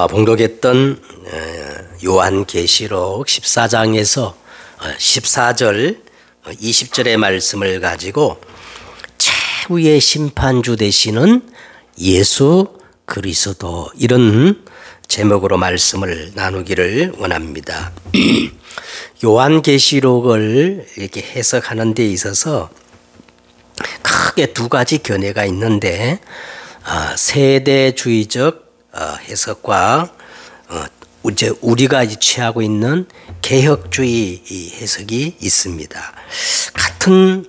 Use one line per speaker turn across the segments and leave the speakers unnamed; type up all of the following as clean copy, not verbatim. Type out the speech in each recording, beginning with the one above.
봉독했던 요한계시록 14장에서 14절 20절의 말씀을 가지고 최후의 심판주 되시는 예수 그리스도, 이런 제목으로 말씀을 나누기를 원합니다. 요한계시록을 이렇게 해석하는 데 있어서 크게 두 가지 견해가 있는데, 세대주의적 해석과 이제 우리가 취하고 있는 개혁주의 해석이 있습니다. 같은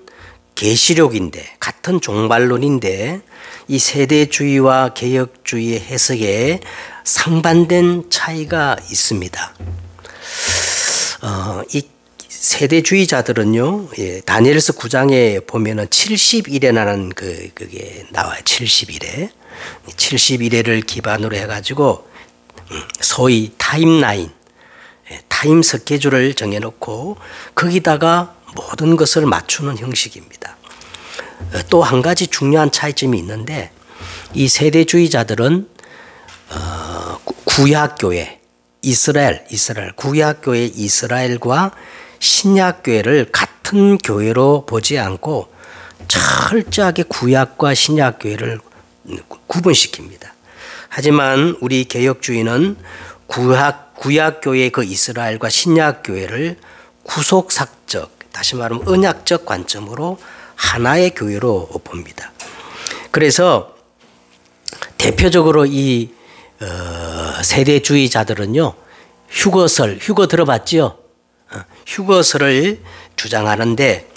계시록인데, 같은 종말론인데 이 세대주의와 개혁주의의 해석에 상반된 차이가 있습니다. 이 세대주의자들은요, 다니엘서 9장에 보면은 70일에라는 그게 나와요. 70일에. 70일에를 기반으로 해가지고 소위 타임라인, 타임 스케줄을 정해놓고 거기다가 모든 것을 맞추는 형식입니다. 또 한 가지 중요한 차이점이 있는데, 이 세대주의자들은 구약교회, 이스라엘 구약교회 이스라엘과 신약교회를 같은 교회로 보지 않고 철저하게 구약과 신약교회를 구분시킵니다. 하지만 우리 개혁주의는 구약교회의 그 이스라엘과 신약교회를 구속사적, 다시 말하면 언약적 관점으로 하나의 교회로 봅니다. 그래서 대표적으로 이 세대주의자들은요, 휴거 들어봤죠? 휴거설을 주장하는데,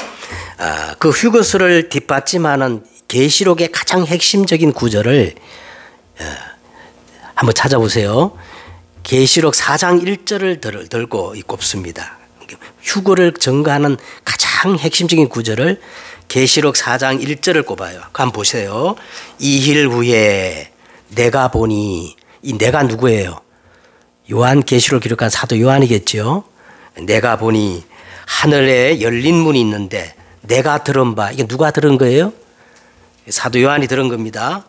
그 휴거설을 뒷받침하는 계시록의 가장 핵심적인 구절을 한번 찾아보세요. 계시록 4장 1절을 들고 꼽습니다. 휴거를 증거하는 가장 핵심적인 구절을 계시록 4장 1절을 꼽아요. 한번 보세요. 이힐 후에 내가 보니, 이 내가 누구예요? 요한계시록 기록한 사도 요한이겠죠. 내가 보니 하늘에 열린 문이 있는데 내가 들은 바, 이게 누가 들은 거예요? 사도 요한이 들은 겁니다.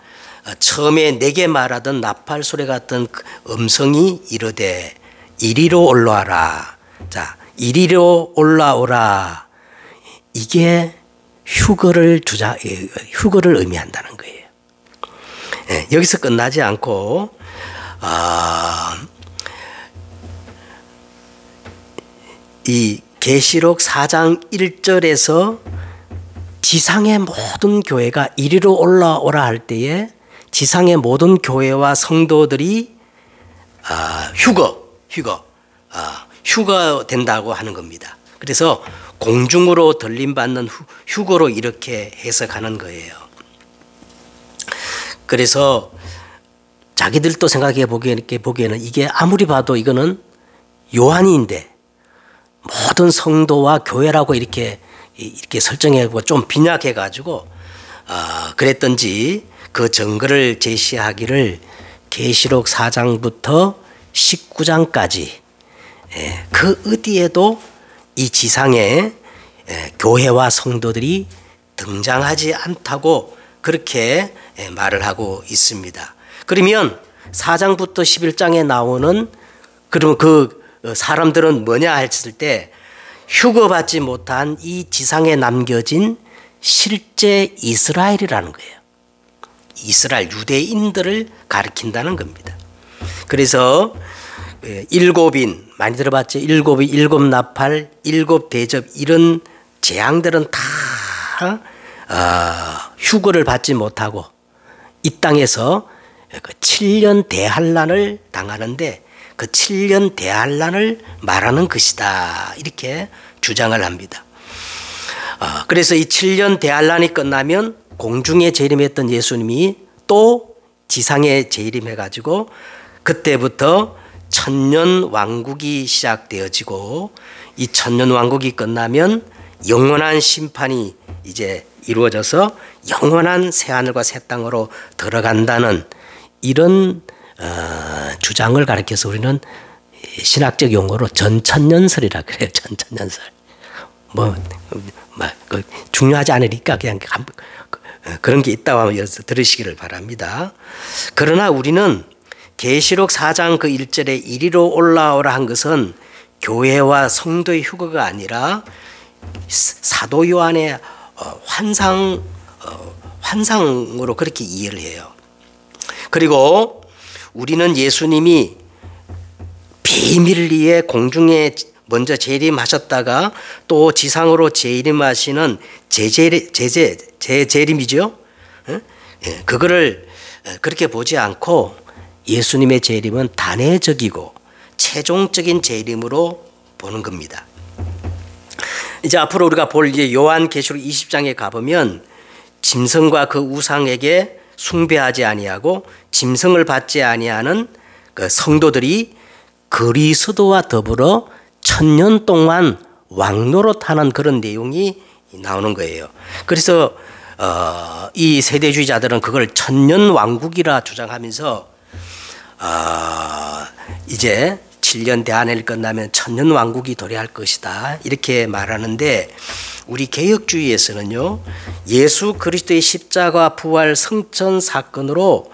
처음에 내게 말하던 나팔 소리 같은 음성이 이르되 이리로 올라와라. 자, 이리로 올라오라. 이게 휴거를 의미한다는 거예요. 여기서 끝나지 않고 이 계시록 4장 1절에서 지상의 모든 교회가 이리로 올라오라 할 때에 지상의 모든 교회와 성도들이 휴거 된다고 하는 겁니다. 그래서 공중으로 들림받는 휴거로 이렇게 해석하는 거예요. 그래서 자기들도 생각해 보기에는 이게 아무리 봐도 이거는 요한인데 모든 성도와 교회라고 이렇게 설정해고 좀 빈약해가지고 그랬던지 그 증거를 제시하기를 계시록 4장부터 19장까지 그 어디에도 이 지상에 교회와 성도들이 등장하지 않다고 그렇게 말을 하고 있습니다. 그러면 4장부터 11장에 나오는, 그러면 그 사람들은 뭐냐 했을 때 휴거받지 못한 이 지상에 남겨진 실제 이스라엘이라는 거예요. 이스라엘 유대인들을 가리킨다는 겁니다. 그래서 일곱인 많이 들어봤죠? 일곱인, 일곱 나팔, 일곱 대접, 이런 재앙들은 다 휴거를 받지 못하고 이 땅에서 7년 대환란을 당하는데 그 7년 대환란을 말하는 것이다, 이렇게 주장을 합니다. 그래서 이 7년 대환란이 끝나면 공중에 재림했던 예수님이 또 지상에 재림해가지고 그때부터 천년 왕국이 시작되어지고, 이 천년 왕국이 끝나면 영원한 심판이 이제 이루어져서 영원한 새하늘과 새 땅으로 들어간다는 이런 주장을 가리켜서 우리는 신학적 용어로 전천년설이라 그래요. 전천년설. 중요하지 않으니까 그냥 그런 게 있다고 하면 들으시기를 바랍니다. 그러나 우리는 계시록 4장 그 1절에 이리로 올라오라 한 것은 교회와 성도의 휴거가 아니라 사도 요한의 환상으로 그렇게 이해를 해요. 그리고 우리는 예수님이 비밀리에 공중에 먼저 재림하셨다가 또 지상으로 재림하시는 재림이죠. 그거를 그렇게 보지 않고 예수님의 재림은 단회적이고 최종적인 재림으로 보는 겁니다. 이제 앞으로 우리가 볼 이제 요한계시록 20장에 가보면 짐승과 그 우상에게 숭배하지 아니하고 짐승을 받지 아니하는 그 성도들이 그리스도와 더불어 1000년 동안 왕노릇하는 그런 내용이 나오는 거예요. 그래서 이 세대주의자들은 그걸 1000년 왕국이라 주장하면서 이제 7년 대한해를 끝나면 1000년 왕국이 도래할 것이다 이렇게 말하는데, 우리 개혁주의에서는요 예수 그리스도의 십자가 부활 성천 사건으로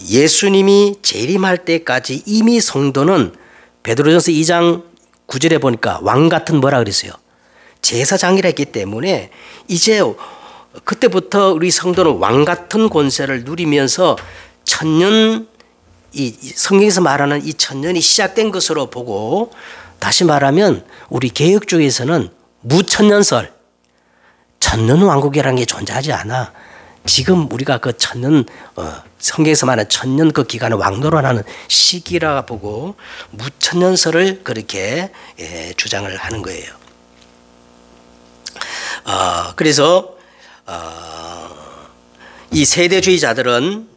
예수님이 재림할 때까지 이미 성도는 베드로전서 2장 9절에 보니까 왕 같은 뭐라 그랬어요? 제사장이라 했기 때문에 이제 그때부터 우리 성도는 왕 같은 권세를 누리면서 1000년, 이 성경에서 말하는 이 1000년이 시작된 것으로 보고, 다시 말하면 우리 개혁주의에서는 무천년설, 1000년 왕국이라는 게 존재하지 않아. 지금 우리가 그 1000년 성경에서 말하는 1000년 그 기간을 왕노릇하는 시기라 보고 무천년설을 그렇게 주장을 하는 거예요. 그래서 이 세대주의자들은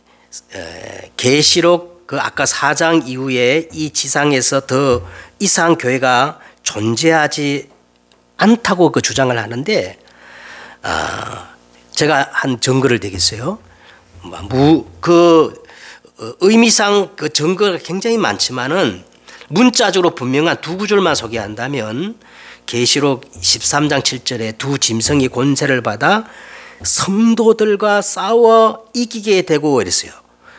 계시록 그 아까 4장 이후에 이 지상에서 더 이상 교회가 존재하지 않다고 그 주장을 하는데, 제가 한 증거를 대겠어요. 그 의미상 그 증거가 굉장히 많지만은 문자적으로 분명한 두 구절만 소개한다면, 계시록 13장 7절에 두 짐승이 권세를 받아 성도들과 싸워 이기게 되고 이랬어요.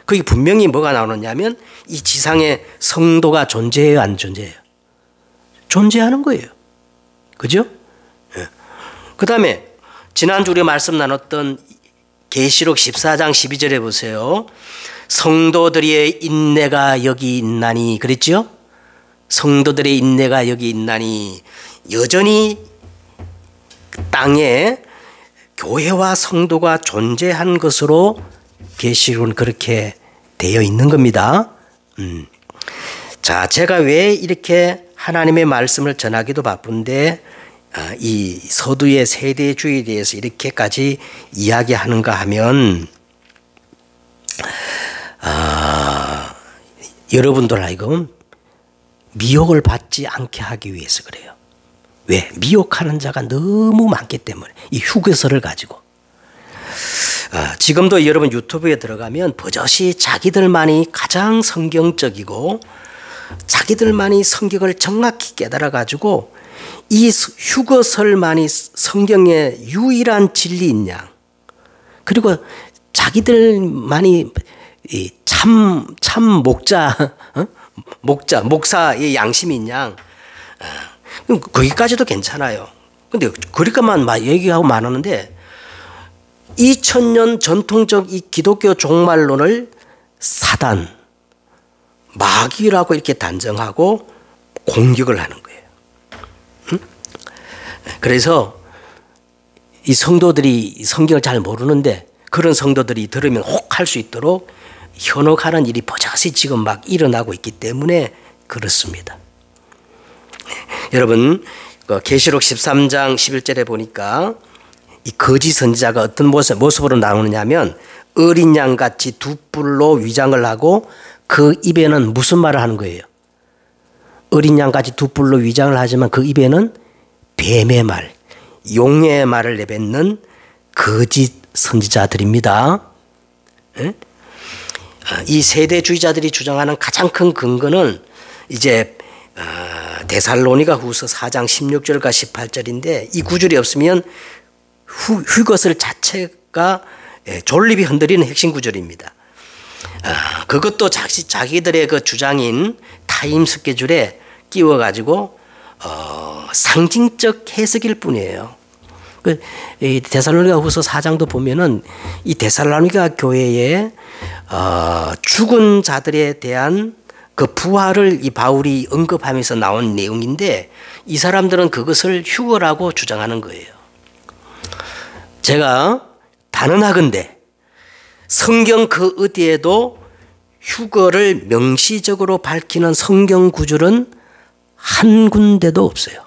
거기 분명히 뭐가 나오느냐면 이 지상에 성도가 존재해요, 안 존재해요? 존재하는 거예요. 그죠? 그 다음에 지난주 우리 말씀 나눴던 계시록 14장 12절에 보세요. 성도들의 인내가 여기 있나니 그랬죠? 성도들의 인내가 여기 있나니, 여전히 땅에 교회와 성도가 존재한 것으로 계시록은 그렇게 되어 있는 겁니다. 자, 제가 왜 이렇게 하나님의 말씀을 전하기도 바쁜데 이 서두의 세대주의에 대해서 이렇게까지 이야기하는가 하면, 여러분들 하여금 미혹을 받지 않게 하기 위해서 그래요. 왜? 미혹하는 자가 너무 많기 때문에, 이 휴게소를 가지고. 지금도 여러분 유튜브에 들어가면 버젓이 자기들만이 가장 성경적이고 자기들만이 성경을 정확히 깨달아 가지고 이 휴거설만이 성경의 유일한 진리인 양, 그리고 자기들만이 참 목사의 양심인 양, 거기까지도 괜찮아요. 근데 그렇게만 막 얘기하고 말하는데 2000년 전통적 이 기독교 종말론을 사단, 마귀라고 이렇게 단정하고 공격을 하는 거예요. 그래서 이 성도들이 성경을 잘 모르는데 그런 성도들이 들으면 혹할 수 있도록 현혹하는 일이 버젓이 지금 막 일어나고 있기 때문에 그렇습니다. 여러분, 계시록 13장 11절에 보니까 이 거짓 선지자가 어떤 모습으로 나오느냐면 어린 양같이 두 뿔로 위장을 하고 그 입에는 무슨 말을 하는 거예요? 어린 양같이 두 뿔로 위장을 하지만 그 입에는 뱀의 말, 용의 말을 내뱉는 거짓 선지자들입니다. 이 세대주의자들이 주장하는 가장 큰 근거는 이제 데살로니가 후서 4장 16절과 18절인데, 이 구절이 없으면 휴거설 자체가 존립이 흔들리는 핵심 구절입니다. 그것도 자기들의 그 주장인 타임 스케줄에 끼워가지고 상징적 해석일 뿐이에요. 이 데살로니가 후서 4장도 보면은 이 데살로니가 교회에 죽은 자들에 대한 그 부활을 이 바울이 언급하면서 나온 내용인데 이 사람들은 그것을 휴거라고 주장하는 거예요. 제가 단언하건대 성경 그 어디에도 휴거를 명시적으로 밝히는 성경 구절은 한 군데도 없어요.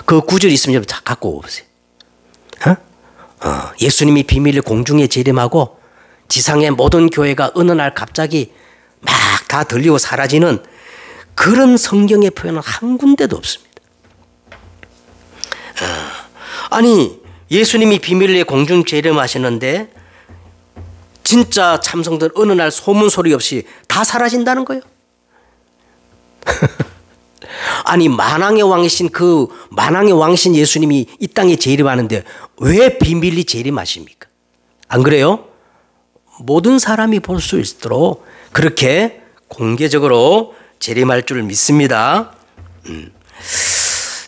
그 구절이 있으면 좀 갖고 오세요. 예수님이 비밀을 공중에 재림하고 지상의 모든 교회가 어느 날 갑자기 막 다 들리고 사라지는 그런 성경의 표현은 한 군데도 없습니다. 아니 예수님이 비밀리에 공중 재림하시는데 진짜 참성들 어느 날 소문 소리 없이 다 사라진다는 거예요. 아니 만왕의 왕이신 예수님이 이 땅에 재림하는데 왜 비밀리 재림하십니까? 안 그래요? 모든 사람이 볼 수 있도록 그렇게 공개적으로 재림할 줄 믿습니다.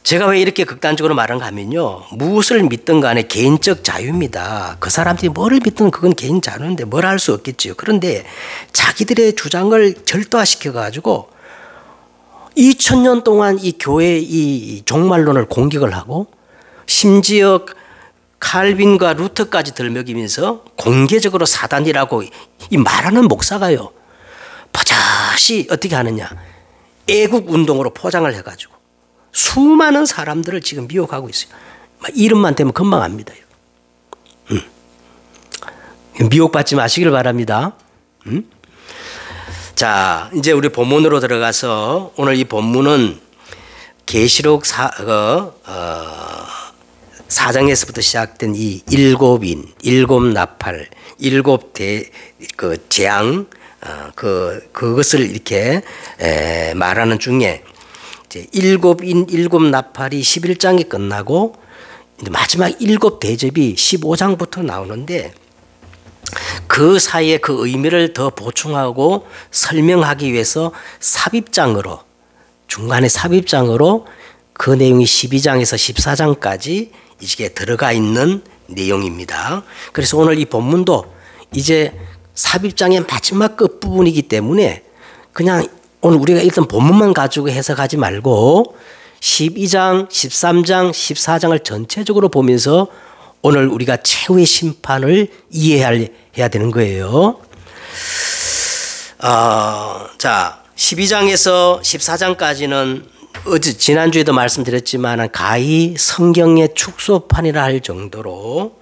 제가 왜 이렇게 극단적으로 말하는가 하면요. 무엇을 믿든 간에 개인적 자유입니다. 그 사람들이 뭐를 믿든 그건 개인 자유인데 뭘 할 수 없겠지요. 그런데 자기들의 주장을 절도화시켜가지고 2000년 동안 이 교회의 이 종말론을 공격을 하고 심지어 칼빈과 루터까지 들먹이면서 공개적으로 사단이라고 이 말하는 목사가요. 버젓이 어떻게 하느냐. 애국 운동으로 포장을 해가지고 수많은 사람들을 지금 미혹하고 있어요. 이름만 되면 금방 압니다. 미혹받지 마시길 바랍니다. 자, 이제 우리 본문으로 들어가서 오늘 이 본문은 계시록 4장에서부터 시작된 이 일곱인, 일곱 나팔, 일곱 재앙, 그것을 이렇게 말하는 중에 이제 일곱인, 일곱 나팔이 11장이 끝나고 마지막 일곱 대접이 15장부터 나오는데 그 사이에 그 의미를 더 보충하고 설명하기 위해서 삽입장으로 중간에 삽입장으로 그 내용이 12장에서 14장까지 이게 들어가 있는 내용입니다. 그래서 오늘 이 본문도 이제 삽입장의 마지막 끝부분이기 때문에 그냥 오늘 우리가 일단 본문만 가지고 해석하지 말고 12장, 13장, 14장을 전체적으로 보면서 오늘 우리가 최후의 심판을 이해해야 되는 거예요. 자, 12장에서 14장까지는 지난주에도 말씀드렸지만 가히 성경의 축소판이라 할 정도로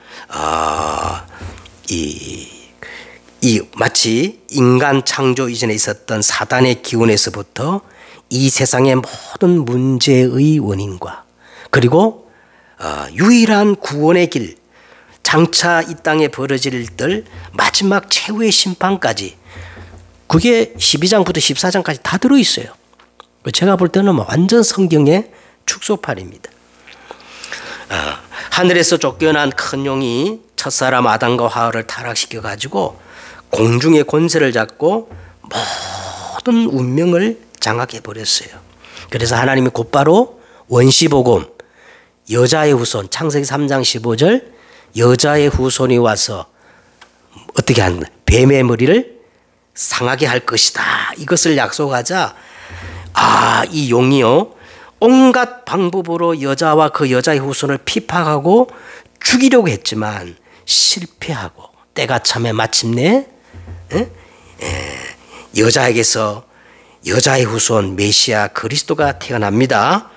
마치 인간 창조 이전에 있었던 사단의 기운에서부터 이 세상의 모든 문제의 원인과 그리고 유일한 구원의 길, 장차 이 땅에 벌어질 들 마지막 최후의 심판까지 그게 12장부터 14장까지 다 들어있어요. 제가 볼 때는 완전 성경의 축소판입니다. 하늘에서 쫓겨난 큰 용이 첫사람 아담과 하와를 타락시켜 가지고 공중의 권세를 잡고 모든 운명을 장악해 버렸어요. 그래서 하나님이 곧바로 원시복음 여자의 후손 창세기 3장 15절 여자의 후손이 와서 어떻게 하는 거예요? 뱀의 머리를 상하게 할 것이다. 이것을 약속하자 이 용이요 온갖 방법으로 여자와 그 여자의 후손을 핍박하고 죽이려고 했지만 실패하고 때가 참에 마침내 여자에게서 여자의 후손 메시아 그리스도가 태어납니다.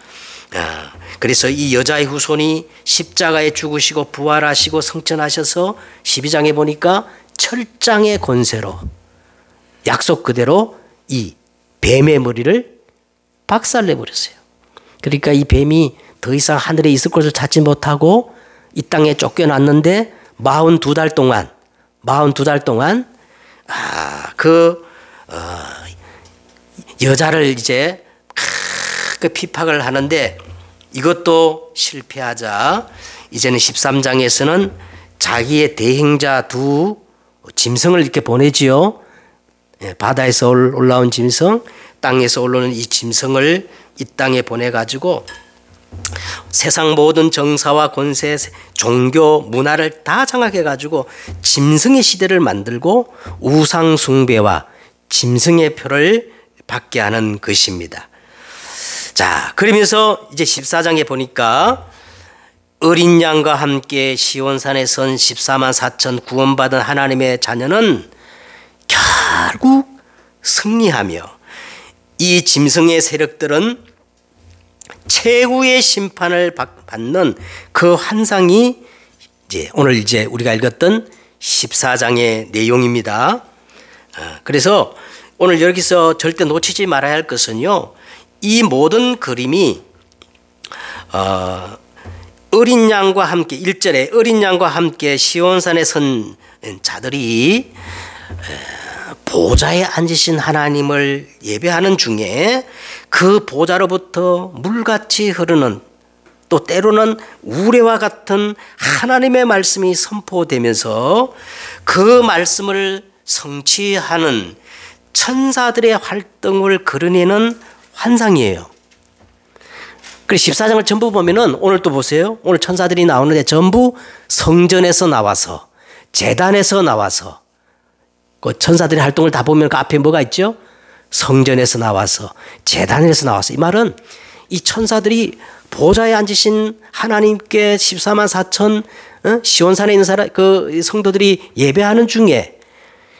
그래서 이 여자의 후손이 십자가에 죽으시고 부활하시고 성천하셔서 12장에 보니까 철장의 권세로 약속 그대로 이 뱀의 머리를 박살내버렸어요. 그러니까 이 뱀이 더 이상 하늘에 있을 곳을 찾지 못하고 이 땅에 쫓겨났는데 42달 동안 여자를 이제 핍박을 하는데 이것도 실패하자 이제는 13장에서는 자기의 대행자 두 짐승을 이렇게 보내지요. 바다에서 올라온 짐승, 땅에서 올라오는 이 짐승을 이 땅에 보내가지고 세상 모든 정사와 권세, 종교, 문화를 다 장악해가지고 짐승의 시대를 만들고 우상 숭배와 짐승의 표를 받게 하는 것입니다. 자, 그러면서 이제 14장에 보니까 어린 양과 함께 시온산에 선 14만 4천 구원받은 하나님의 자녀는 결국 승리하며 이 짐승의 세력들은 최후의 심판을 받는 그 환상이 이제 오늘 이제 우리가 읽었던 14장의 내용입니다. 그래서 오늘 여기서 절대 놓치지 말아야 할 것은요, 이 모든 그림이 어린 양과 함께 1절에 어린 양과 함께 시온산에 선 자들이 보좌에 앉으신 하나님을 예배하는 중에 그 보좌로부터 물같이 흐르는 또 때로는 우레와 같은 하나님의 말씀이 선포되면서 그 말씀을 성취하는 천사들의 활동을 그려내는 환상이에요. 그래서 14장을 전부 보면은 오늘 또 보세요. 오늘 천사들이 나오는데 전부 성전에서 나와서 제단에서 나와서 그 천사들의 활동을 다 보면 그 앞에 뭐가 있죠? 성전에서 나와서 제단에서 나와서 이 말은 이 천사들이 보좌에 앉으신 하나님께 14만 4천 시온산에 있는 사람 그 성도들이 예배하는 중에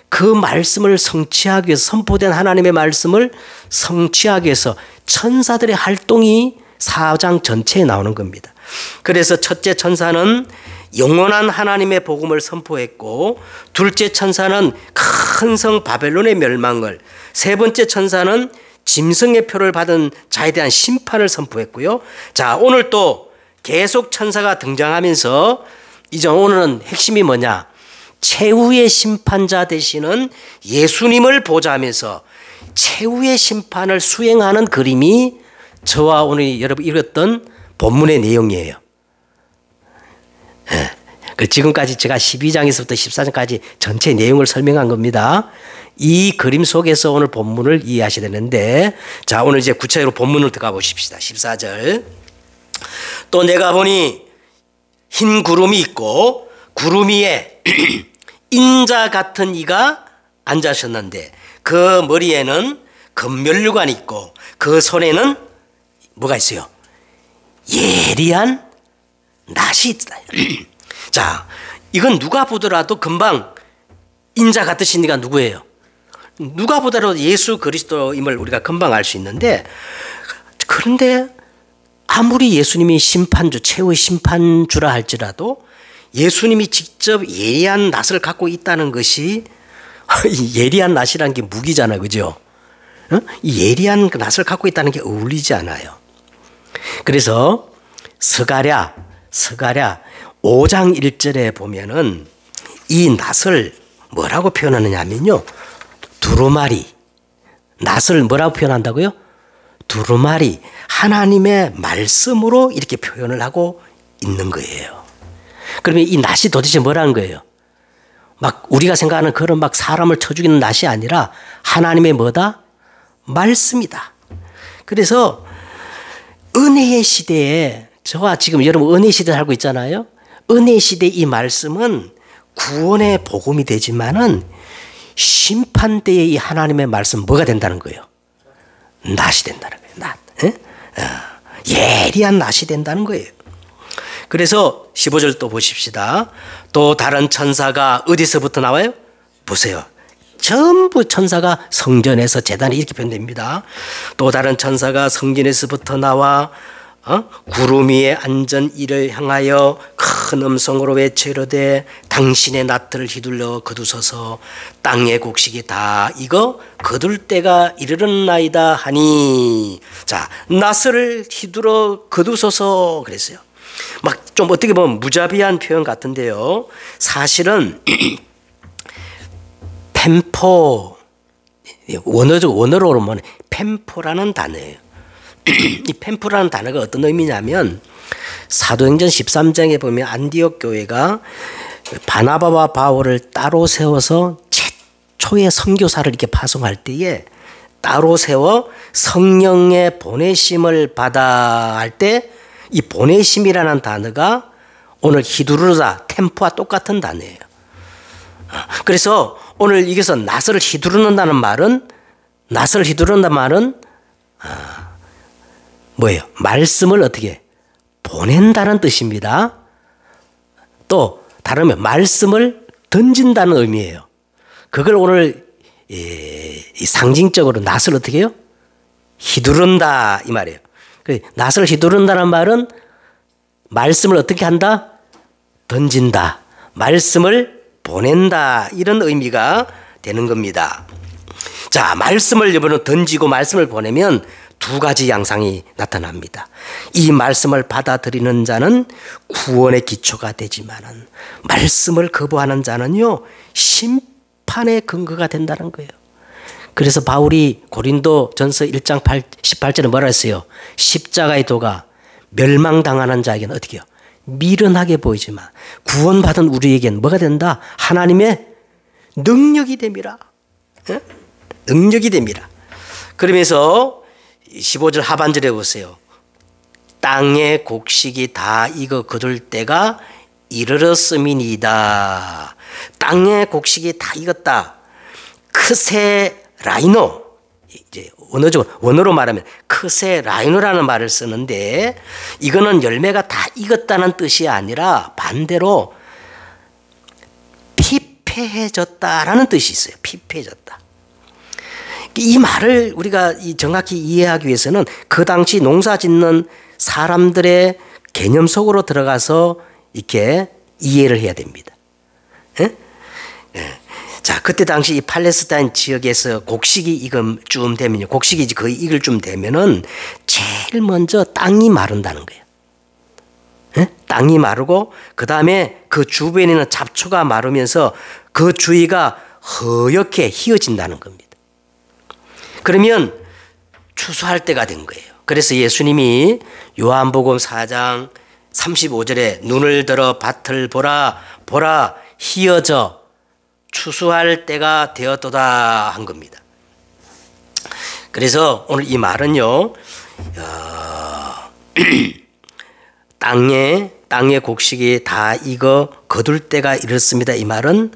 그 말씀을 성취하기 위해서 선포된 하나님의 말씀을 성취하기 위해서 천사들의 활동이 4장 전체에 나오는 겁니다. 그래서 첫째 천사는 영원한 하나님의 복음을 선포했고 둘째 천사는 큰 성 바벨론의 멸망을 세 번째 천사는 짐승의 표를 받은 자에 대한 심판을 선포했고요. 자, 오늘 또 계속 천사가 등장하면서 이제 오늘은 핵심이 뭐냐? 최후의 심판자 되시는 예수님을 보좌하면서 최후의 심판을 수행하는 그림이 저와 오늘 여러분 읽었던 본문의 내용이에요. 지금까지 제가 12장에서부터 14장까지 전체 내용을 설명한 겁니다. 이 그림 속에서 오늘 본문을 이해하셔야 되는데, 자, 오늘 이제 구체적으로 본문을 들어가 보십시다. 14절. 또 내가 보니 흰 구름이 있고 구름 위에 인자 같은 이가 앉으셨는데 그 머리에는 금면류관이 있고 그 손에는 뭐가 있어요? 예리한 낫이 있다. 자, 이건 누가 보더라도 금방 인자 같으신 이가 누구예요? 누가 보더라도 예수 그리스도임을 우리가 금방 알 수 있는데, 그런데 아무리 예수님이 심판주, 최후의 심판주라 할지라도 예수님이 직접 예리한 낫을 갖고 있다는 것이 예리한 낫이라는 게 무기잖아, 그죠? 이 예리한 낫을 갖고 있다는 게 어울리지 않아요. 그래서 스가랴 5장 1절에 보면은 이 낫을 뭐라고 표현하느냐 하면요, 두루마리. 낫을 뭐라고 표현한다고요? 두루마리. 하나님의 말씀으로 이렇게 표현을 하고 있는 거예요. 그러면 이 낫이 도대체 뭐라는 거예요? 막 우리가 생각하는 그런 막 사람을 쳐 죽이는 낫이 아니라 하나님의 뭐다? 말씀이다. 그래서 은혜의 시대에, 저와 지금 여러분 은혜 시대에 살고 있잖아요. 은혜 시대 이 말씀은 구원의 복음이 되지만은 심판 때의 이 하나님의 말씀 뭐가 된다는 거예요? 낫이 된다는 거예요. 낫. 예리한 낫이 된다는 거예요. 그래서 15절 또 보십시다. 또 다른 천사가 어디서부터 나와요? 보세요. 전부 천사가 성전에서 제단에 이렇게 표현됩니다. 또 다른 천사가 성전에서부터 나와 구름 위에 앉은 이를 향하여 큰 음성으로 외치려되 당신의 낫을 휘둘러 거두소서, 땅의 곡식이 다 익어 거둘 때가 이르렀나이다 하니. 자, 낫을 휘둘러 거두소서 그랬어요. 막 좀 어떻게 보면 무자비한 표현 같은데요, 사실은 펜포, 원어로 보면 펜포라는 단어예요. 이 펜포라는 단어가 어떤 의미냐면 사도행전 13장에 보면 안디옥 교회가 바나바와 바울을 따로 세워서 최초의 선교사를 이렇게 파송할 때에 따로 세워 성령의 보내심을 받아 할 때 이 보내심이라는 단어가 오늘 히두르다 템포와 똑같은 단어예요. 그래서 오늘 여기서 낫을 휘두른다는 말은 뭐예요? 말씀을 어떻게 보낸다는 뜻입니다. 또 다르면 말씀을 던진다는 의미예요. 그걸 오늘 상징적으로 낫을 어떻게 해요? 휘두른다 이 말이에요. 낫을 휘두른다는 말은 말씀을 어떻게 한다? 던진다. 말씀을 보낸다. 이런 의미가 되는 겁니다. 자, 말씀을 이번에 던지고 말씀을 보내면 두 가지 양상이 나타납니다. 이 말씀을 받아들이는 자는 구원의 기초가 되지만은 말씀을 거부하는 자는요 심판의 근거가 된다는 거예요. 그래서 바울이 고린도 전서 1장 18절에 뭐라 했어요? 십자가의 도가 멸망당하는 자에게는 어떻게 해요? 미련하게 보이지만 구원받은 우리에게는 뭐가 된다? 하나님의 능력이 됨이라. 능력이 됨이라. 그러면서 15절 하반절에 보세요. 땅의 곡식이 다 익어 거둘 때가 이르렀음이니이다. 땅의 곡식이 다 익었다. 크세 라이노, 이제 원어로 말하면 크세 라이노라는 말을 쓰는데 이거는 열매가 다 익었다는 뜻이 아니라 반대로 피폐해졌다라는 뜻이 있어요. 피폐해졌다. 이 말을 우리가 정확히 이해하기 위해서는 그 당시 농사 짓는 사람들의 개념 속으로 들어가서 이렇게 이해를 해야 됩니다. 자, 그때 당시 이 팔레스타인 지역에서 곡식이 좀 되면요. 곡식이 거의 익을 좀 되면은 제일 먼저 땅이 마른다는 거예요. 땅이 마르고 그 다음에 그 주변에 있는 잡초가 마르면서 그 주위가 허옇게 휘어진다는 겁니다. 그러면 추수할 때가 된 거예요. 그래서 예수님이 요한복음 4장 35절에 눈을 들어 밭을 보라 휘어져 추수할 때가 되었도다 한 겁니다. 그래서 오늘 이 말은요, 땅의 곡식이 다 익어 거둘 때가 이렇습니다. 이 말은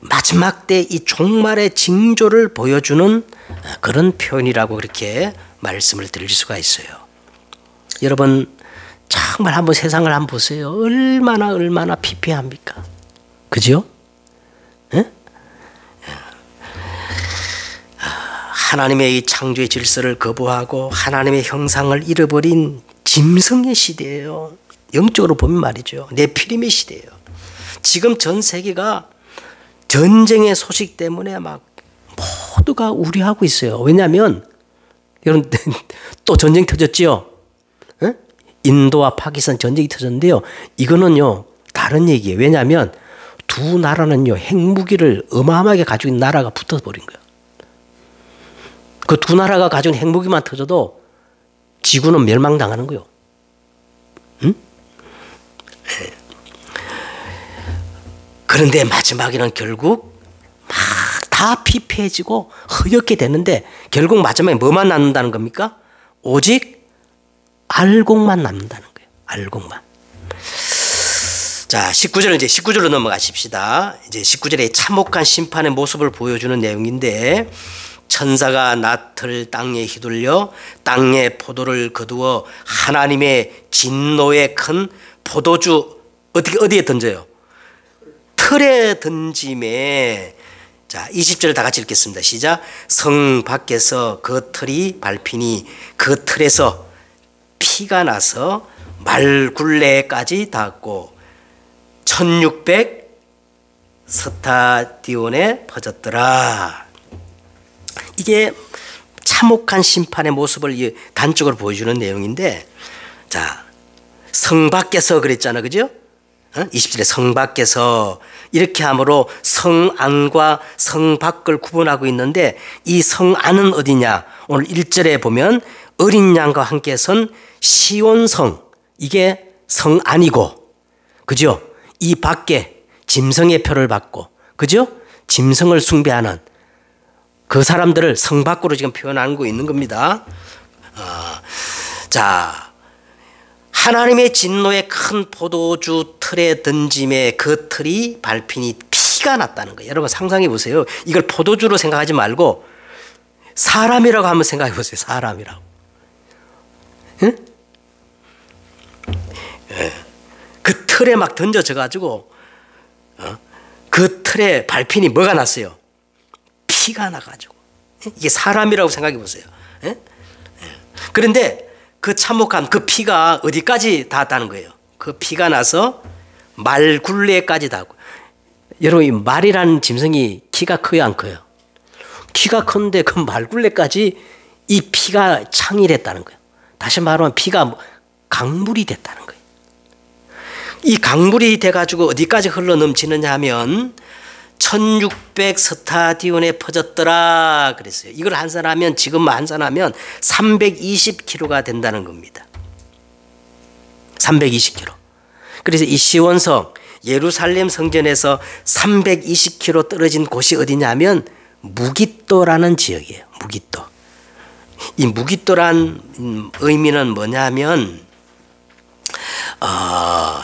마지막 때 이 종말의 징조를 보여주는 그런 표현이라고 그렇게 말씀을 드릴 수가 있어요. 여러분 정말 한번 세상을 한번 보세요. 얼마나 피폐합니까? 그죠? 하나님의 이 창조의 질서를 거부하고 하나님의 형상을 잃어버린 짐승의 시대예요. 영적으로 보면 말이죠. 네피림의 시대예요. 지금 전 세계가 전쟁의 소식 때문에 막 모두가 우려하고 있어요. 왜냐하면 여러분 또 전쟁 터졌지요. 인도와 파키스탄 전쟁이 터졌는데요. 이거는요 다른 얘기예요. 왜냐하면 두 나라는요 핵무기를 어마어마하게 가지고 있는 나라가 붙어버린 거예요. 그 두 나라가 가지고 있는 핵무기만 터져도 지구는 멸망당하는 거예요. 그런데 마지막에는 결국 막 다 피폐해지고 허옇게 되는데 결국 마지막에 뭐만 남는다는 겁니까? 오직 알곡만 남는다는 거예요. 알곡만. 자, 19절로 넘어가십시다. 이제 19절에 참혹한 심판의 모습을 보여주는 내용인데 천사가 낫을 땅에 휘둘려 땅의 포도를 거두어 하나님의 진노의 큰 포도주 어디에 던져요? 틀에 던짐에. 자, 20절을 다 같이 읽겠습니다. 시작. 성 밖에서 그 틀이 밟히니 그 틀에서 피가 나서 말굴레까지 닿았고 1600 스타디온에 퍼졌더라. 이게 참혹한 심판의 모습을 단적으로 보여주는 내용인데, 자, 성 밖에서 그랬잖아, 그죠? 20절에 성 밖에서 이렇게 함으로 성 안과 성 밖을 구분하고 있는데 이 성 안은 어디냐? 오늘 1절에 보면 어린 양과 함께 선 시온성, 이게 성 안이고, 그죠? 이 밖에 짐승의 표를 받고, 그죠? 짐승을 숭배하는 그 사람들을 성 밖으로 지금 표현하고 있는 겁니다. 자, 하나님의 진노의 큰 포도주 틀에 던짐에 그 틀이 밟히니 피가 났다는 거예요. 여러분 상상해 보세요. 이걸 포도주로 생각하지 말고 사람이라고 한번 생각해 보세요. 사람이라고. 응? 그 틀에 막 던져져 가지고 그 틀에 밟히니 뭐가 났어요? 피가 나가지고. 이게 사람이라고 생각해 보세요. 그런데 그 참혹한 그 피가 어디까지 닿았다는 거예요? 그 피가 나서 말 굴레까지 닿고. 여러분 이 말이라는 짐승이 키가 커요 안 커요? 키가 큰데 그 말 굴레까지 이 피가 창일했다는 거예요. 다시 말하면 피가 강물이 됐다는 거예요. 이 강물이 돼가지고 어디까지 흘러 넘치느냐 하면 1600 스타디온에 퍼졌더라 그랬어요. 이걸 환산하면 지금 환산하면 320km가 된다는 겁니다. 320km. 그래서 이 시온성 예루살렘 성전에서 320km 떨어진 곳이 어디냐면 무깃도라는 지역이에요. 무깃도. 이 무깃도란 의미는 뭐냐면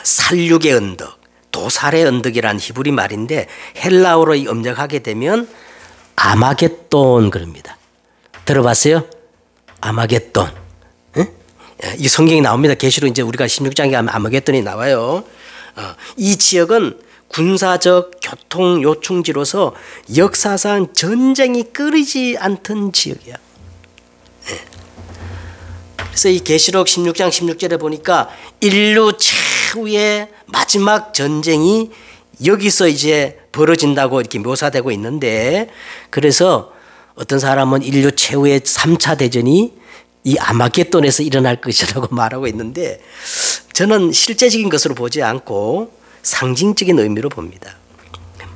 살육의 언덕, 도살의 언덕이라는 히브리 말인데 헬라어로 음력하게 되면 아마겟돈 그럽니다. 들어봤어요? 아마겟돈. 응? 이 성경이 나옵니다. 계시록 이제 우리가 16장에 가면 아마겟돈이 나와요. 이 지역은 군사적 교통 요충지로서 역사상 전쟁이 끊이지 않던 지역이야. 그래서 이 계시록 16장 16절에 보니까 인류 최후의 마지막 전쟁이 여기서 이제 벌어진다고 이렇게 묘사되고 있는데, 그래서 어떤 사람은 인류 최후의 3차 대전이 이 아마겟돈에서 일어날 것이라고 말하고 있는데, 저는 실제적인 것으로 보지 않고 상징적인 의미로 봅니다.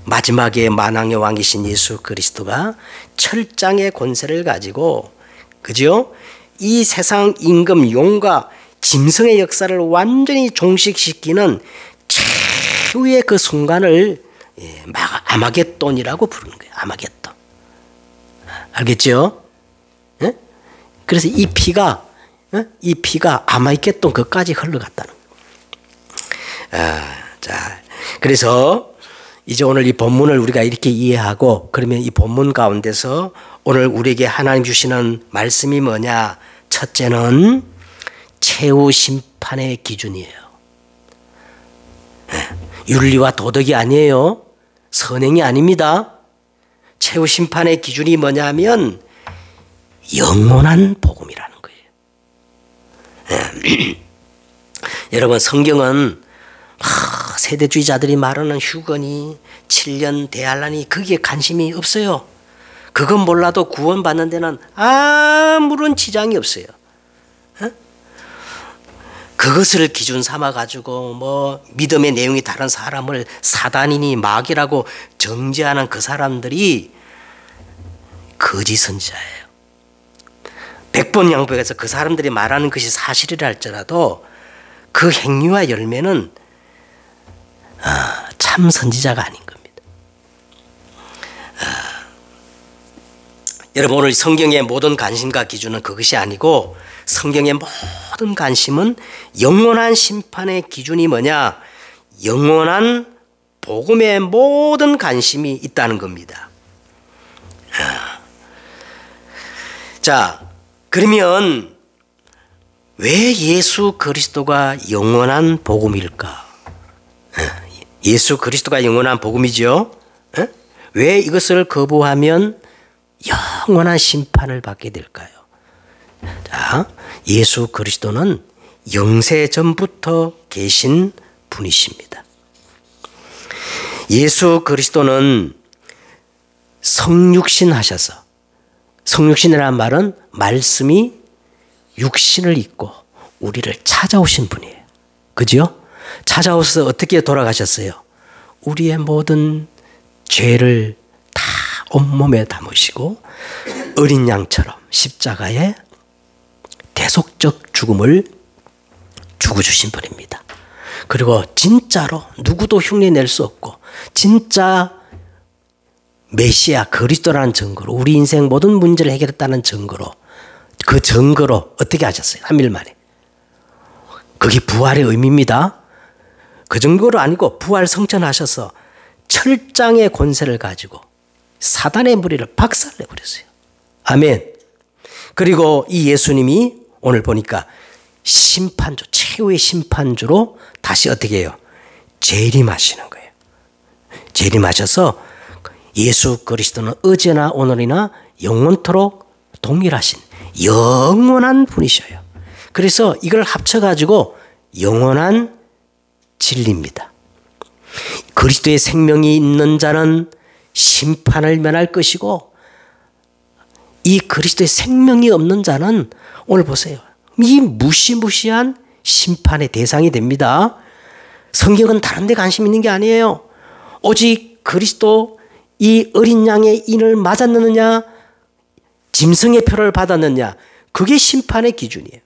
마지막에 만왕의 왕이신 예수 그리스도가 철장의 권세를 가지고, 그죠? 이 세상 임금 용과 짐승의 역사를 완전히 종식시키는 최후의 그 순간을 아마겟돈이라고 부르는 거예요. 아마겟돈. 알겠죠? 예? 그래서 이 피가 아마겟돈 그까지 흘러갔다는 거예요. 자, 그래서 이제 오늘 이 본문을 우리가 이렇게 이해하고, 그러면 이 본문 가운데서 오늘 우리에게 하나님 주시는 말씀이 뭐냐? 첫째는 최후 심판의 기준이에요. 윤리와 도덕이 아니에요. 선행이 아닙니다. 최후 심판의 기준이 뭐냐면 영원한 복음이라는 거예요. 여러분 성경은 세대주의자들이 말하는 휴거니 7년 대환란이 거기에 관심이 없어요. 그건 몰라도 구원받는 데는 아무런 지장이 없어요. 그것을 기준 삼아 가지고 뭐 믿음의 내용이 다른 사람을 사단이니 마귀라고 정죄하는 그 사람들이 거짓 선지자예요. 100번 양보해서 그 사람들이 말하는 것이 사실이라 할지라도 그 행위와 열매는 참 선지자가 아닌 겁니다. 여러분 오늘 성경의 모든 관심과 기준은 그것이 아니고, 성경의 모든 관심은 영원한 심판의 기준이 뭐냐? 영원한 복음의 모든 관심이 있다는 겁니다. 자, 그러면 왜 예수 그리스도가 영원한 복음일까? 예수 그리스도가 영원한 복음이죠. 왜 이것을 거부하면 영원한 심판을 받게 될까요? 자, 예수 그리스도는 영세 전부터 계신 분이십니다. 예수 그리스도는 성육신 하셔서, 성육신이라는 말은 말씀이 육신을 입고 우리를 찾아오신 분이에요. 그죠? 찾아오셔서 어떻게 돌아가셨어요? 우리의 모든 죄를 다 온몸에 담으시고 어린 양처럼 십자가에 대속적 죽음을 죽어주신 분입니다. 그리고 진짜로 누구도 흉내낼 수 없고 진짜 메시아 그리스도라는 증거로 우리 인생 모든 문제를 해결했다는 증거로 그 증거로 어떻게 하셨어요? 3일 만에. 그게 부활의 의미입니다. 그 정도로 아니고 부활 성천하셔서 철장의 권세를 가지고 사단의 무리를 박살내버렸어요. 아멘. 그리고 이 예수님이 오늘 보니까 심판주, 최후의 심판주로 다시 어떻게 해요? 재림하시는 거예요. 재림하셔서 예수 그리스도는 어제나 오늘이나 영원토록 동일하신 영원한 분이셔요. 그래서 이걸 합쳐가지고 영원한 진리입니다. 그리스도의 생명이 있는 자는 심판을 면할 것이고 이 그리스도의 생명이 없는 자는 오늘 보세요. 이 무시무시한 심판의 대상이 됩니다. 성경은 다른 데 관심 있는 게 아니에요. 오직 그리스도 이 어린 양의 인을 맞았느냐 짐승의 표를 받았느냐 그게 심판의 기준이에요.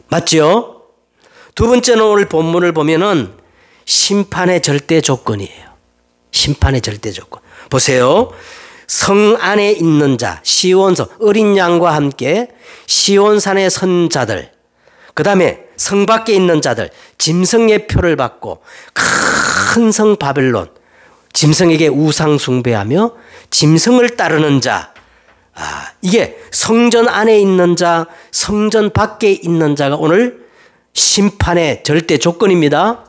맞죠? 두 번째는 오늘 본문을 보면은 심판의 절대 조건이에요. 심판의 절대 조건. 보세요. 성 안에 있는 자, 시온성, 어린 양과 함께 시온산에 선 자들, 그 다음에 성 밖에 있는 자들, 짐승의 표를 받고 큰 성 바벨론, 짐승에게 우상 숭배하며 짐승을 따르는 자, 이게 성전 안에 있는 자, 성전 밖에 있는 자가 오늘 심판의 절대 조건입니다.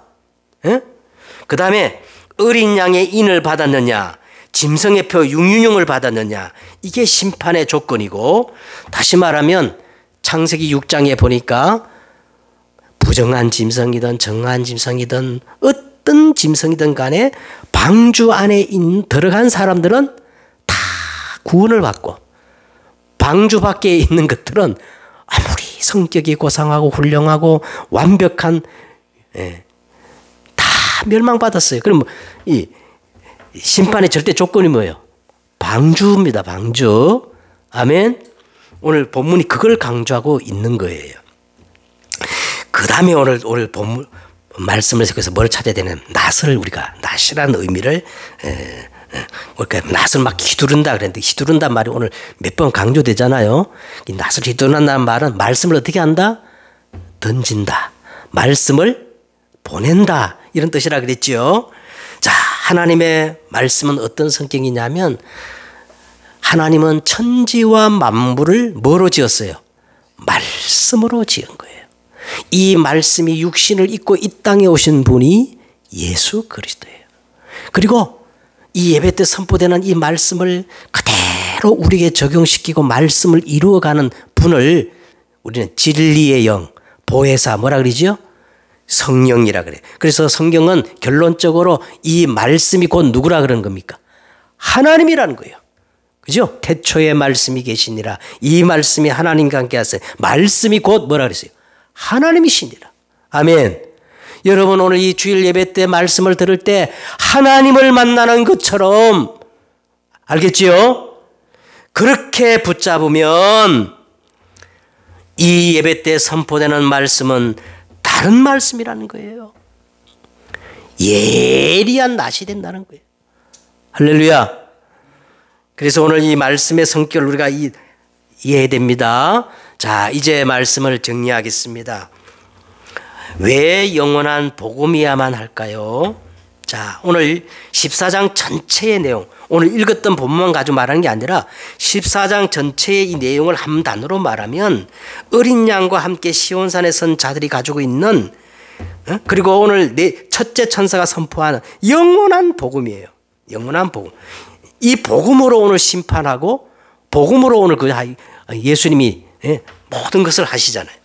그 다음에 어린 양의 인을 받았느냐, 짐승의 표 융유용을 받았느냐, 이게 심판의 조건이고, 다시 말하면 창세기 6장에 보니까 부정한 짐승이든 정한 짐승이든 어떤 짐승이든 간에 방주 안에 들어간 사람들은 다 구원을 받고 방주 밖에 있는 것들은 아무리 성격이 고상하고 훌륭하고 완벽한 다 멸망받았어요. 그럼 이 심판의 절대 조건이 뭐예요? 방주입니다. 방주. 아멘. 오늘 본문이 그걸 강조하고 있는 거예요. 그 다음에 오늘 본문 말씀을 계속해서 뭘 찾아야 되냐면 낫을 우리가 낫이라는 의미를 그러니까 낫을 막 휘두른다 그랬는데 휘두른단 말이 오늘 몇 번 강조되잖아요. 이 낫을 휘두른다는 말은 말씀을 어떻게 한다? 던진다. 말씀을 보낸다. 이런 뜻이라 그랬죠. 자, 하나님의 말씀은 어떤 성격이냐면 하나님은 천지와 만물을 뭐로 지었어요? 말씀으로 지은 거예요. 이 말씀이 육신을 입고 이 땅에 오신 분이 예수 그리스도예요. 그리고 이 예배 때 선포되는 이 말씀을 그대로 우리에게 적용시키고 말씀을 이루어가는 분을 우리는 진리의 영, 보혜사 뭐라 그러죠? 성령이라 그래요. 그래서 성경은 결론적으로 이 말씀이 곧 누구라 그러는 겁니까? 하나님이라는 거예요. 그죠? 태초에 말씀이 계시니라. 이 말씀이 하나님과 함께 하세요. 말씀이 곧 뭐라 그랬어요? 하나님이시니라. 아멘. 여러분 오늘 이 주일 예배 때 말씀을 들을 때 하나님을 만나는 것처럼 알겠지요? 그렇게 붙잡으면 이 예배 때 선포되는 말씀은 다른 말씀이라는 거예요. 예리한 낫이 된다는 거예요. 할렐루야. 그래서 오늘 이 말씀의 성격을 우리가 이해해야 됩니다. 자, 이제 말씀을 정리하겠습니다. 왜 영원한 복음이야만 할까요? 자, 오늘 14장 전체의 내용, 오늘 읽었던 본문만 가지고 말하는 게 아니라 14장 전체의 이 내용을 한 단어로 말하면 어린 양과 함께 시온산에 선 자들이 가지고 있는 그리고 오늘 첫째 천사가 선포하는 영원한 복음이에요. 영원한 복음. 이 복음으로 오늘 심판하고 복음으로 오늘 예수님이 모든 것을 하시잖아요.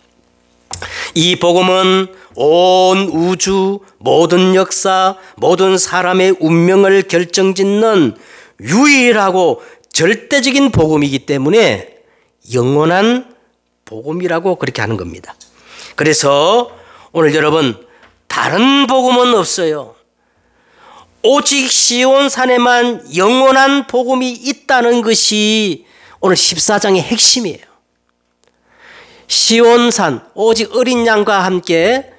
이 복음은 온 우주, 모든 역사, 모든 사람의 운명을 결정짓는 유일하고 절대적인 복음이기 때문에 영원한 복음이라고 그렇게 하는 겁니다. 그래서 오늘 여러분 다른 복음은 없어요. 오직 시온산에만 영원한 복음이 있다는 것이 오늘 14장의 핵심이에요. 시온산, 오직 어린 양과 함께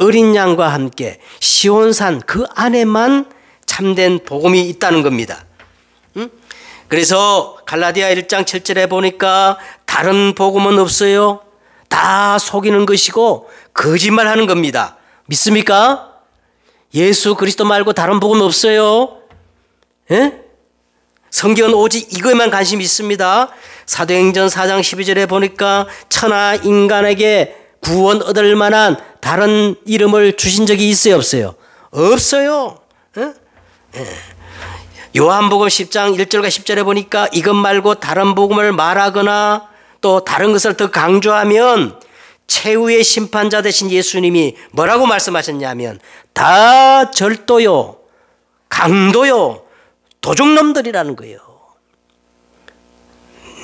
어린 양과 함께 시온산 그 안에만 참된 복음이 있다는 겁니다. 그래서 갈라디아 1장 7절에 보니까 다른 복음은 없어요. 다 속이는 것이고 거짓말하는 겁니다. 믿습니까? 예수 그리스도 말고 다른 복음 없어요. 예? 성경은 오직 이거에만 관심이 있습니다. 사도행전 4장 12절에 보니까 천하 인간에게 구원 얻을 만한 다른 이름을 주신 적이 있어요, 없어요? 없어요. 예? 예. 요한복음 10장 1절과 10절에 보니까 이것 말고 다른 복음을 말하거나 또 다른 것을 더 강조하면 최후의 심판자 되신 예수님이 뭐라고 말씀하셨냐면 다 절도요, 강도요, 도둑놈들이라는 거예요.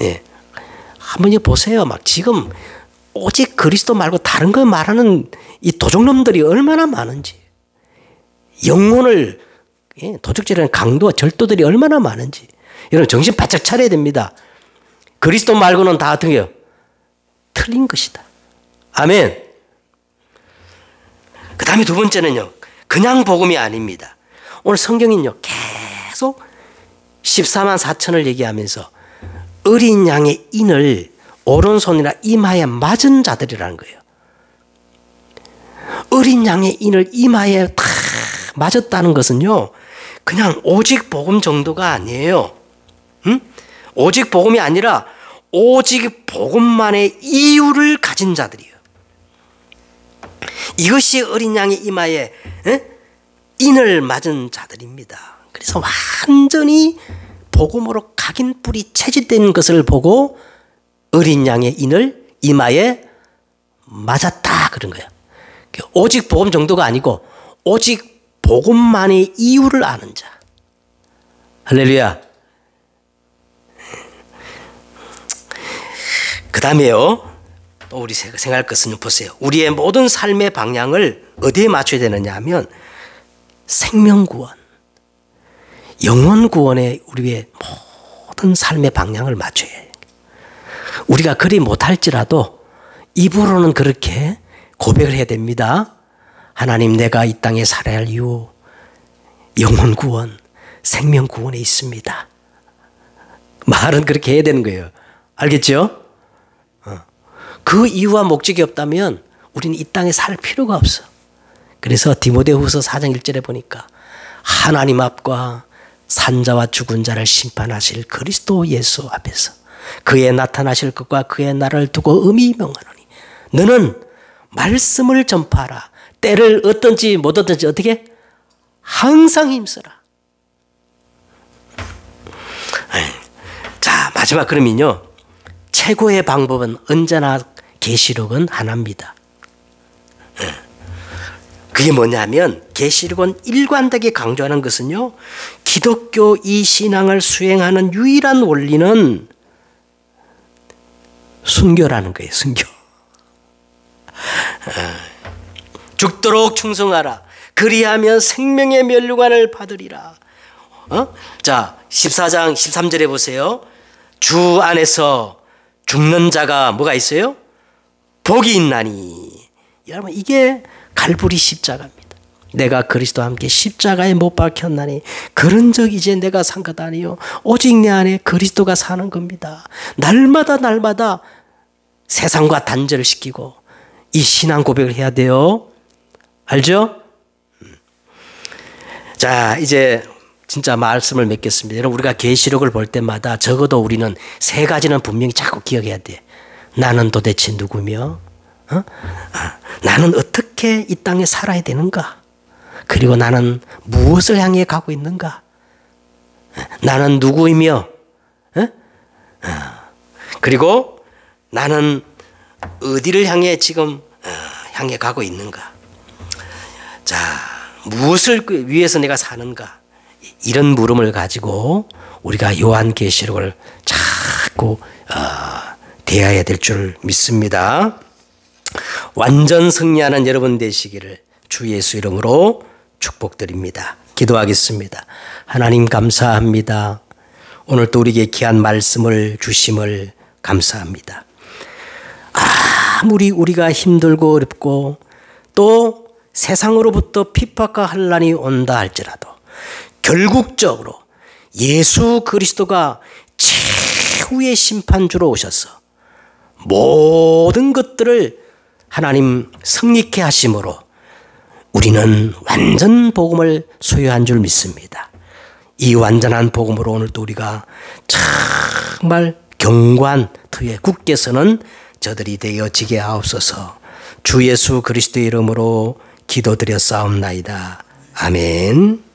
네. 한번 보세요. 막 지금 오직 그리스도 말고 다른 거 말하는 이 도둑놈들이 얼마나 많은지. 영혼을 도둑질하는 강도와 절도들이 얼마나 많은지. 여러분 정신 바짝 차려야 됩니다. 그리스도 말고는 다 어떻게 해요? 틀린 것이다. 아멘. 그 다음에 두 번째는요. 그냥 복음이 아닙니다. 오늘 성경은요. 계속 14만 4천을 얘기하면서 어린 양의 인을 오른손이나 이마에 맞은 자들이라는 거예요. 어린 양의 인을 이마에 탁 맞았다는 것은요. 그냥 오직 복음 정도가 아니에요. 응? 오직 복음이 아니라 오직 복음만의 이유를 가진 자들이에요. 이것이 어린 양의 이마에 인을 맞은 자들입니다. 그래서 완전히 복음으로 각인 뿔이 채질된 것을 보고 어린 양의 인을 이마에 맞았다 그런 거예요. 오직 복음 정도가 아니고 오직 복음만의 이유를 아는 자. 할렐루야. 그 다음에요. 또 우리 생각할 것은 보세요. 우리의 모든 삶의 방향을 어디에 맞춰야 되느냐 하면 생명구원, 영혼구원에 우리의 모든 삶의 방향을 맞춰야 해요. 우리가 그리 못할지라도 입으로는 그렇게 고백을 해야 됩니다. 하나님, 내가 이 땅에 살아야 할 이유 영혼구원, 생명구원에 있습니다. 말은 그렇게 해야 되는 거예요. 알겠죠? 그 이유와 목적이 없다면 우리는 이 땅에 살 필요가 없어. 그래서 디모데후서 4장 1절에 보니까 하나님 앞과 산자와 죽은 자를 심판하실 그리스도 예수 앞에서 그의 나타나실 것과 그의 날을 두고 음이 명하노니 너는 말씀을 전파하라. 때를 어떤지 못 어떤지 어떻게? 항상 힘쓰라. 자, 마지막 그러면요. 최고의 방법은 언제나 계시록은 하나입니다. 그게 뭐냐면 계시록은 일관되게 강조하는 것은요. 기독교 이 신앙을 수행하는 유일한 원리는 순교라는 거예요. 순교. 죽도록 충성하라. 그리하면 생명의 면류관을 받으리라. 자, 14장 13절에 보세요. 주 안에서 죽는 자가 뭐가 있어요? 복이 있나니. 여러분 이게 갈보리 십자가입니다. 내가 그리스도와 함께 십자가에 못 박혔나니 그런 적 이제 내가 산 것 아니요 오직 내 안에 그리스도가 사는 겁니다. 날마다 세상과 단절을 시키고 이 신앙 고백을 해야 돼요. 알죠? 자, 이제 진짜 말씀을 맺겠습니다. 여러분 우리가 계시록을 볼 때마다 적어도 우리는 세 가지는 분명히 자꾸 기억해야 돼. 나는 도대체 누구며? 나는 어떻게 이 땅에 살아야 되는가? 그리고 나는 무엇을 향해 가고 있는가? 나는 누구이며? 그리고 나는 어디를 향해 지금 향해 가고 있는가? 자, 무엇을 위해서 내가 사는가? 이런 물음을 가지고 우리가 요한계시록을 자꾸 대해야 될 줄 믿습니다. 완전 승리하는 여러분 되시기를 주 예수 이름으로 축복드립니다. 기도하겠습니다. 하나님 감사합니다. 오늘 또 우리에게 귀한 말씀을 주심을 감사합니다. 아무리 우리가 힘들고 어렵고 또 세상으로부터 핍박과 환난이 온다 할지라도 결국적으로 예수 그리스도가 최후의 심판주로 오셔서 모든 것들을 하나님 승리케 하심으로 우리는 완전 복음을 소유한 줄 믿습니다. 이 완전한 복음으로 오늘도 우리가 정말 경관 터에 굳게 서는 저들이 되어지게 하옵소서. 주 예수 그리스도의 이름으로 기도드렸사옵나이다. 아멘.